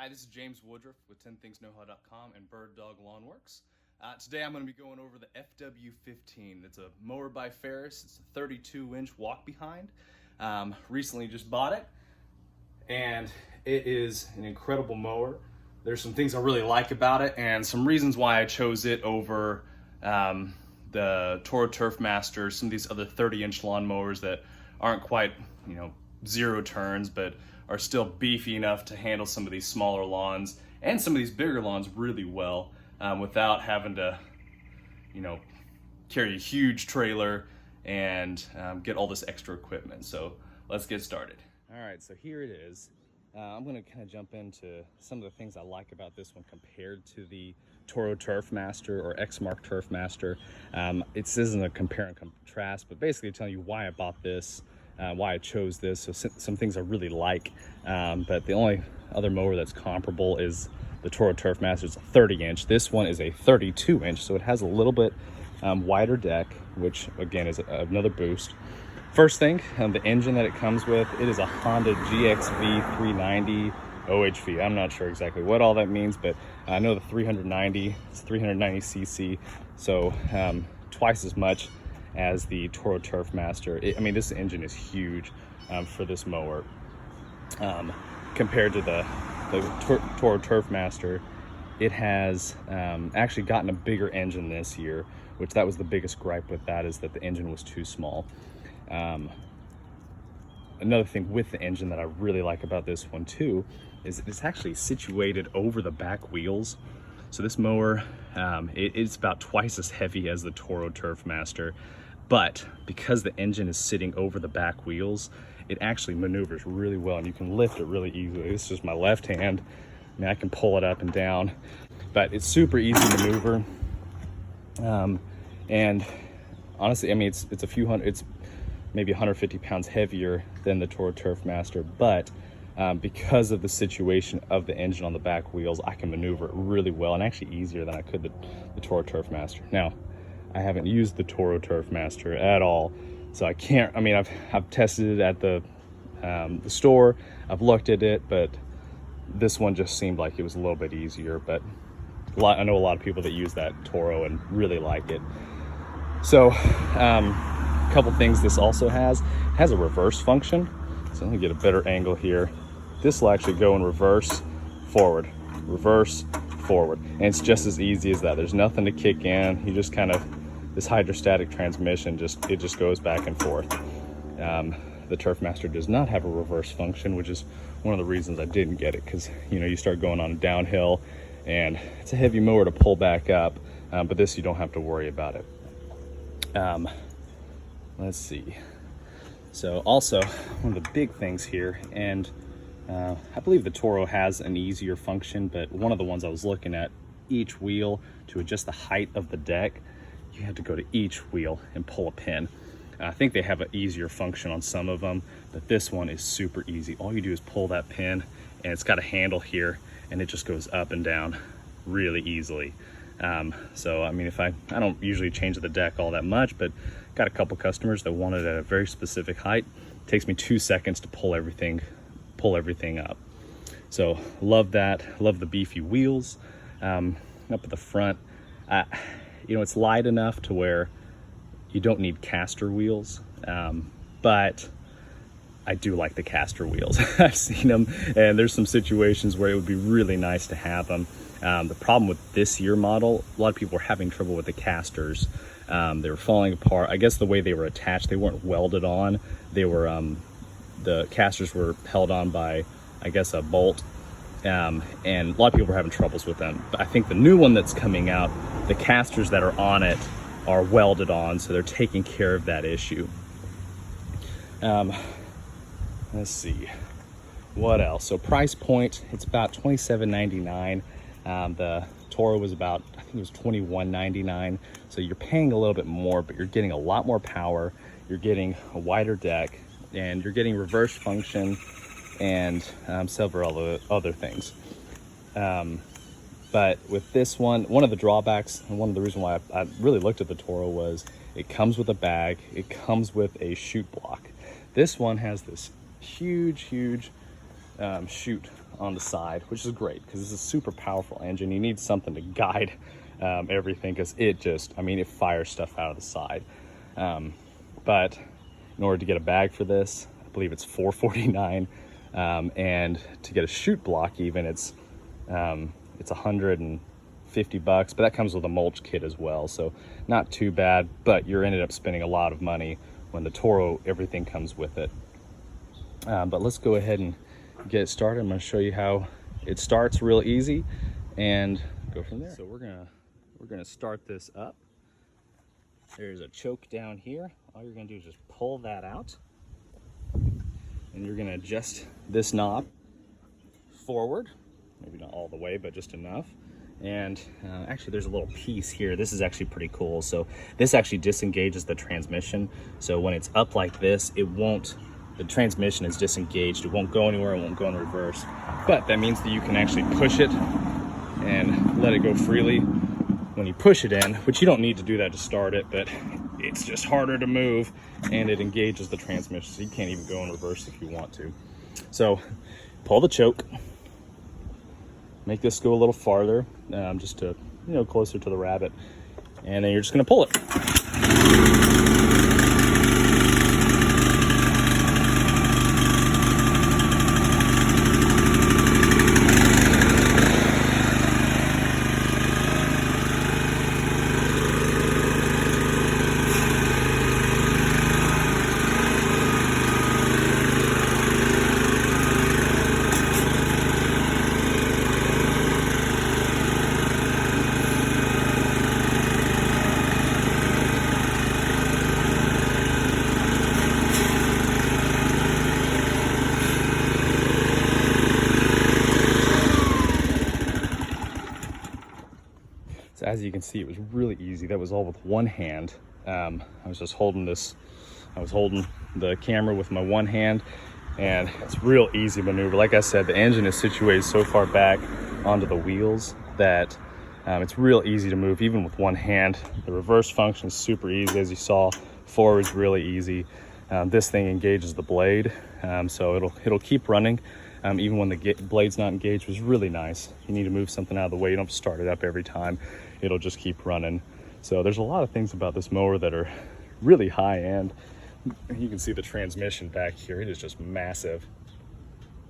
Hi, this is James Woodruff with 10thingsknowhow.com and Bird Dog Lawn Works. Today I'm going to be going over the fw15. It's a mower by Ferris. It's a 32-inch walk behind. Recently just bought it, and it is an incredible mower. There's some things I really like about it and some reasons why I chose it over the Toro Turfmaster, some of these other 30-inch lawn mowers that aren't quite, zero turns, but are still beefy enough to handle some of these smaller lawns and some of these bigger lawns really well, without having to, carry a huge trailer and get all this extra equipment. So let's get started. All right, so here it is. I'm going to kind of jump into some of the things I like about this one compared to the Toro Turfmaster or Exmark Turfmaster. It isn't a compare and contrast, but basically telling you why I bought this, why I chose this. So some things I really like, but the only other mower that's comparable is the Toro Turfmaster. It's a 30-inch. This one is a 32-inch, so it has a little bit wider deck, which again is another boost. First thing, the engine that it comes with, it is a Honda GXV 390 OHV. I'm not sure exactly what all that means, but I know the 390, it's 390cc, so twice as much as the Toro Turfmaster. I mean, this engine is huge for this mower. Compared to the Toro Turfmaster, it has actually gotten a bigger engine this year, which that was the biggest gripe with that, is that the engine was too small. Another thing with the engine that I really like about this one too is it's actually situated over the back wheels. So this mower, it's about twice as heavy as the Toro Turfmaster, but because the engine is sitting over the back wheels, it actually maneuvers really well, and you can lift it really easily. This is just my left hand. I mean, I can pull it up and down, but it's super easy to maneuver. And honestly, I mean, it's maybe 150 pounds heavier than the Toro Turfmaster, but because of the situation of the engine on the back wheels, I can maneuver it really well, and actually easier than I could the Toro Turfmaster. Now, I haven't used the Toro Turfmaster at all, so I can't. I mean, I've tested it at the store. I've looked at it, but this one just seemed like it was a little bit easier. But I know a lot of people that use that Toro and really like it. So, couple things this also has a reverse function. So let me get a better angle here. This will actually go in reverse forward, and it's just as easy as that. There's nothing to kick in. You just kind of, this hydrostatic transmission, it just goes back and forth. The Turfmaster does not have a reverse function, which is one of the reasons I didn't get it, because you start going on a downhill and it's a heavy mower to pull back up, but this, you don't have to worry about it. Let's see. So also, one of the big things here, and I believe the Toro has an easier function, but one of the ones I was looking at, each wheel, to adjust the height of the deck, you have to go to each wheel and pull a pin. I think they have an easier function on some of them, but this one is super easy. All you do is pull that pin, and it's got a handle here, and it just goes up and down really easily. So I mean, I don't usually change the deck all that much, but got a couple customers that want it at a very specific height. It takes me 2 seconds to pull everything up. So love that. Love the beefy wheels. Up at the front, it's light enough to where you don't need caster wheels, but I do like the caster wheels. I've seen them, and there's some situations where it would be really nice to have them. The problem with this year model, a lot of people were having trouble with the casters. They were falling apart. I guess the way they were attached, they weren't welded on. They were, the casters were held on by, I guess, a bolt. And a lot of people were having troubles with them. But I think the new one that's coming out, the casters that are on it are welded on, so they're taking care of that issue. Let's see, what else? So price point, it's about $27.99. The Toro was about, I think it was $21.99. So you're paying a little bit more, but you're getting a lot more power. You're getting a wider deck, and you're getting reverse function and several other things. But with this one of the drawbacks, and one of the reasons why I really looked at the Toro, was it comes with a bag, it comes with a chute block. This one has this huge chute on the side, which is great because this is a super powerful engine. You need something to guide everything, because it just, I mean, it fires stuff out of the side. But in order to get a bag for this, I believe it's $449, and to get a chute block even, it's $150, but that comes with a mulch kit as well, so not too bad. But you're ended up spending a lot of money when the Toro, everything comes with it. But let's go ahead and get started. I'm going to show you how it starts real easy and go from there. So we're gonna start this up. There's a choke down here. All you're gonna do is just pull that out, and you're gonna adjust this knob forward, maybe not all the way, but just enough. And actually there's a little piece here. This is actually pretty cool. So this actually disengages the transmission. So when it's up like this, it won't, the transmission is disengaged. It won't go anywhere, it won't go in reverse. But that means that you can actually push it and let it go freely when you push it in, which you don't need to do that to start it, but it's just harder to move, and it engages the transmission, so you can't even go in reverse if you want to. So pull the choke, make this go a little farther, just to, you know, closer to the rabbit, and then you're just gonna pull it. So as you can see, it was really easy. That was all with one hand. I was just holding this, I was holding the camera with my one hand, and it's real easy maneuver. Like I said, the engine is situated so far back onto the wheels that it's real easy to move even with one hand. The reverse function is super easy, as you saw. Forward's really easy. This thing engages the blade, so it'll keep running. Even when the blade's not engaged, was really nice. You need to move something out of the way, you don't have to start it up every time. It'll just keep running. So there's a lot of things about this mower that are really high end. You can see the transmission back here, it is just massive.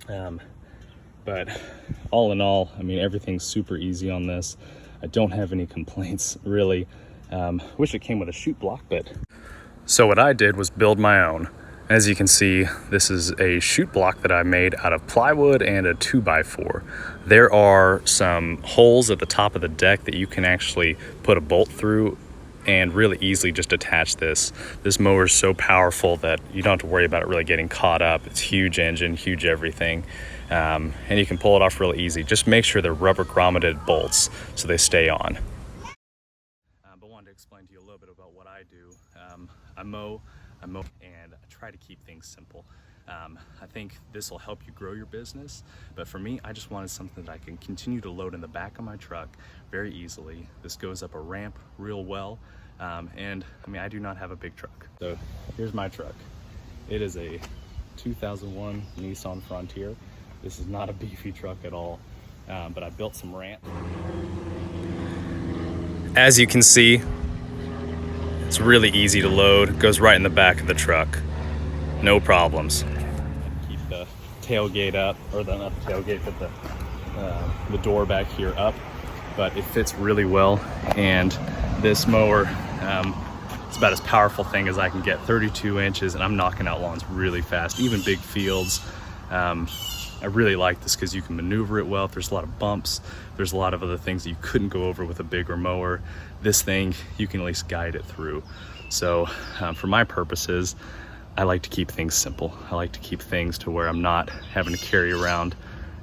But all in all, I mean, everything's super easy on this. I don't have any complaints, really. Wish it came with a chute block, but. So what I did was build my own. As you can see, this is a chute block that I made out of plywood and a 2x4. There are some holes at the top of the deck that you can actually put a bolt through and really easily just attach this. This mower is so powerful that you don't have to worry about it really getting caught up. It's huge engine, huge everything, and you can pull it off really easy. Just make sure they're rubber grommeted bolts so they stay on. But wanted to explain to you a little bit about what I do. I mow, and I try to keep things simple. I think this will help you grow your business, but for me, I just wanted something that I can continue to load in the back of my truck very easily. This goes up a ramp real well, and I mean, I do not have a big truck. So here's my truck. It is a 2001 Nissan Frontier. This is not a beefy truck at all, but I built some ramp. As you can see, it's really easy to load. It goes right in the back of the truck. No problems. Keep the tailgate up, or not the tailgate, but the door back here up. But it fits really well, and this mower, it's about as powerful thing as I can get. 32 inches, and I'm knocking out lawns really fast, even big fields. I really like this because you can maneuver it well. If there's a lot of bumps, there's a lot of other things that you couldn't go over with a bigger mower. This thing, you can at least guide it through. So for my purposes, I like to keep things simple. I like to keep things to where I'm not having to carry around,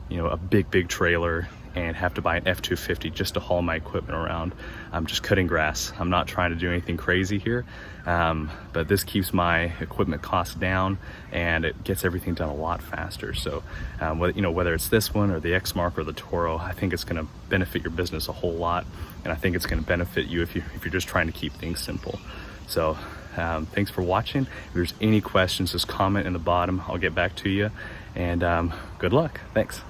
you know, a big trailer and have to buy an fw15 just to haul my equipment around. I'm just cutting grass. I'm not trying to do anything crazy here, but this keeps my equipment costs down, and it gets everything done a lot faster. So whether it's this one or the X-Mark or the Toro, I think it's going to benefit your business a whole lot, and I think it's going to benefit you if you're just trying to keep things simple. So thanks for watching. If there's any questions, just comment in the bottom. I'll get back to you, and good luck. Thanks.